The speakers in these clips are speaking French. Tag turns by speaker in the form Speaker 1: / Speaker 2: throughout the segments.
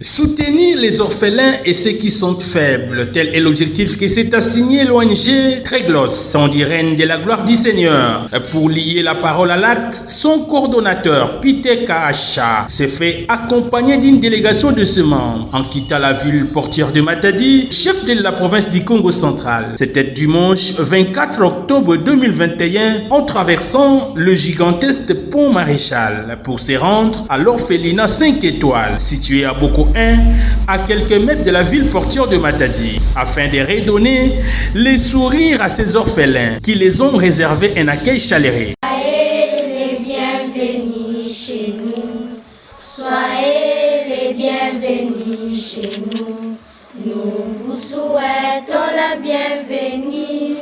Speaker 1: Soutenir les orphelins et ceux qui sont faibles, tel est l'objectif que s'est assigné l'ONG Tréglos, reine de la gloire du Seigneur. Pour lier la parole à l'acte, son coordonnateur, Peter Kaacha, s'est fait accompagner d'une délégation de ses membres en quittant la ville portière de Matadi, chef de la province du Congo central. C'était dimanche 24 octobre 2021 en traversant le gigantesque pont Maréchal pour se rendre à l'orphelinat 5 étoiles situé à Boko 1, à quelques mètres de la ville portière de Matadi, afin de redonner les sourires à ces orphelins qui les ont réservé un accueil chaleureux.
Speaker 2: Soyez les bienvenus chez nous, soyez les bienvenus chez nous, nous vous souhaitons la bienvenue.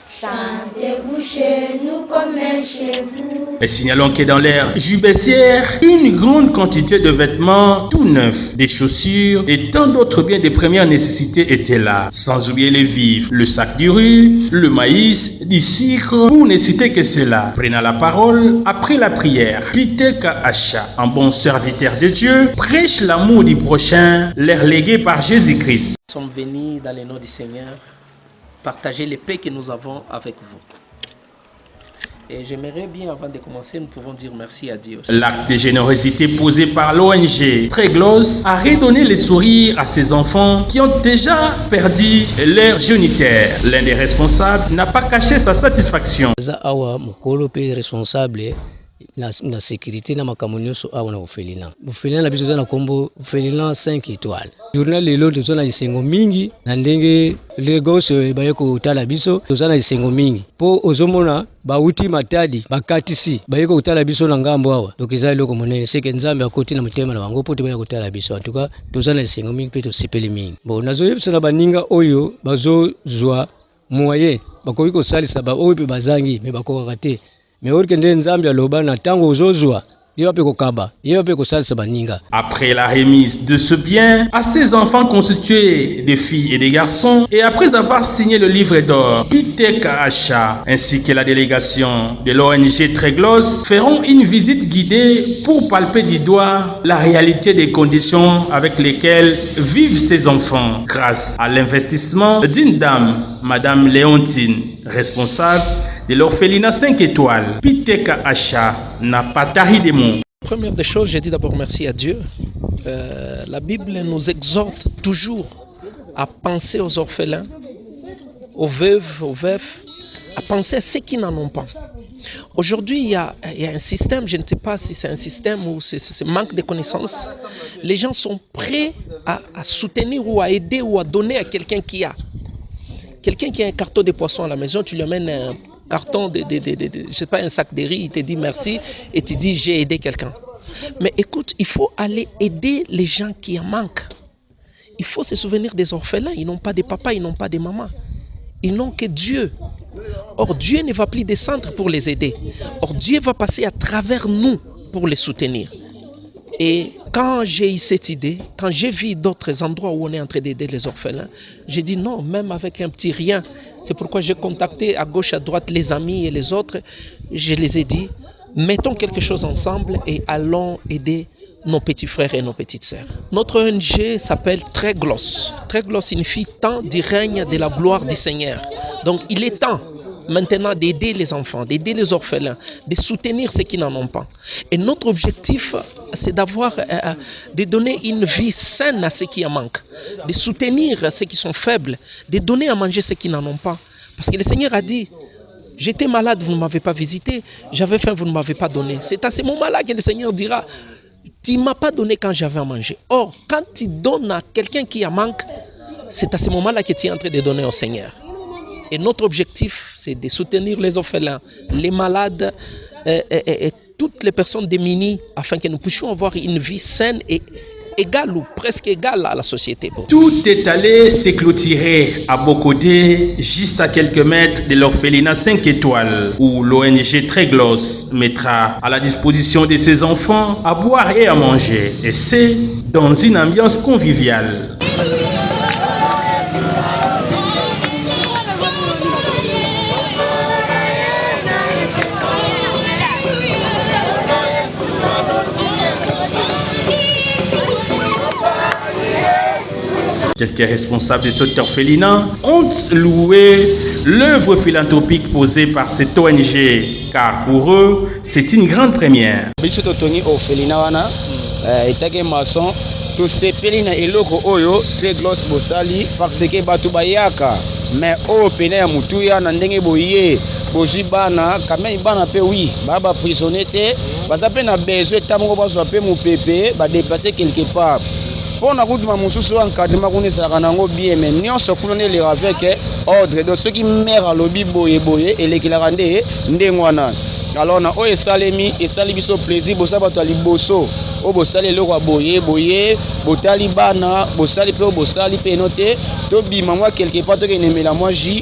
Speaker 2: Sentez-vous chez nous comme chez vous.
Speaker 1: Et signalons que dans l'aire jubessière, une grande quantité de vêtements tout neufs, des chaussures et tant d'autres biens de première nécessité étaient là. Sans oublier les vivres, le sac du riz, le maïs, du sucre, pour ne citer que cela. Prenant la parole après la prière, Peter Kaacha, un bon serviteur de Dieu, prêche l'amour du prochain, leur légué par Jésus-Christ.
Speaker 3: Nous sommes venus dans le nom du Seigneur partager les paix que nous avons avec vous. Et j'aimerais bien, avant de commencer, nous pouvons dire merci à Dieu.
Speaker 1: L'acte de générosité posé par l'ONG Tréglos a redonné les sourires à ces enfants qui ont déjà perdu leur géniteur. L'un des responsables n'a pas caché sa satisfaction.
Speaker 4: Na sécurité na makamonyo so awa na ufelina. Ufelina na biso na kombo ufelina 5 étoiles. Journal lelo to na isengo mingi na ndenge Lagos bayeko utala biso to na isengo mingi. Po ozomona bauti matadi bakatisi bayeko utala biso na ngambo awa. Donc eza loko monene seke nzambe akoti na mutema na bango po te bayeko utala biso. En tout cas to na isengo mingi pe to sepeli mingi. Bon nazo yebisa na baninga oyo bazo zwa moyen bakoki ko salisa ba oyo pe bazangi me bakoka te.
Speaker 1: Après la remise de ce bien à ces enfants constitués de filles et de garçons, et après avoir signé le livre d'or, Peter Kaacha ainsi que la délégation de l'ONG Tréglos feront une visite guidée pour palper du doigt la réalité des conditions avec lesquelles vivent ces enfants grâce à l'investissement d'une dame, Madame Léontine, responsable de l'orphelinat 5 étoiles. Peter Kaacha n'a pas tari de mots.
Speaker 3: Première des choses, j'ai dit d'abord merci à Dieu. La Bible nous exhorte toujours à penser aux orphelins, aux veuves, aux veufs, à penser à ceux qui n'en ont pas. Aujourd'hui, il y a un système, je ne sais pas si c'est un système ou c'est manque de connaissances. Les gens sont prêts à soutenir ou à aider ou à donner à quelqu'un qui a. Quelqu'un qui a un carton de poisson à la maison, tu lui amènes un carton je sais pas, un sac de riz, il te dit merci et tu dis j'ai aidé quelqu'un. Mais écoute, il faut aller aider les gens qui en manquent. Il faut se souvenir des orphelins, ils n'ont pas de papa, ils n'ont pas de maman. Ils n'ont que Dieu. Or Dieu ne va plus descendre pour les aider. Or Dieu va passer à travers nous pour les soutenir. Et quand j'ai eu cette idée, quand j'ai vu d'autres endroits où on est en train d'aider les orphelins, j'ai dit non, même avec un petit rien. C'est pourquoi j'ai contacté à gauche, à droite les amis et les autres. Je les ai dit, mettons quelque chose ensemble et allons aider nos petits frères et nos petites sœurs. Notre ONG s'appelle Tréglos. Tréglos signifie temps du règne de la gloire du Seigneur. Donc il est temps maintenant d'aider les enfants, d'aider les orphelins, de soutenir ceux qui n'en ont pas. Et notre objectif, c'est de donner une vie saine à ceux qui en manquent, de soutenir ceux qui sont faibles, de donner à manger ceux qui n'en ont pas. Parce que le Seigneur a dit, j'étais malade, vous ne m'avez pas visité, j'avais faim, vous ne m'avez pas donné. C'est à ce moment-là que le Seigneur dira, tu ne m'as pas donné quand j'avais à manger. Or, quand tu donnes à quelqu'un qui en manque, c'est à ce moment-là que tu es en train de donner au Seigneur. Et notre objectif, c'est de soutenir les orphelins, les malades et toutes les personnes démunies afin que nous puissions avoir une vie saine et égale ou presque égale à la société.
Speaker 1: Tout est allé se clôturer à Bokodé, juste à quelques mètres de l'orphelinat 5 étoiles, où l'ONG Tréglos mettra à la disposition de ses enfants à boire et à manger. Et c'est dans une ambiance conviviale. Quelques responsables de cet orphelinat ont loué l'œuvre philanthropique posée par cette ONG, car pour eux, c'est une grande première.
Speaker 5: To sepeli na eloko oyo très grosse bosali parce que batu bayaka mais o pene ya mutuya na ndenge boye bozi bana kamei bana pe oui baba prisonnier te baza pe na besoin tamongo bazo pe mu pepe ba dépasser quelque part pour na kutuma mususu encadrement kuni sala nango bien mais nyonso kuna ne le avec ordre de ceux qui mère lobi boye elekela nde ndengwana. Alors na o esalemi esali biso plaisir bosa bato liboso o bosali eloko boye botali bana bosali pe bosali pe note to bima moi quelque part to kenemela moi ji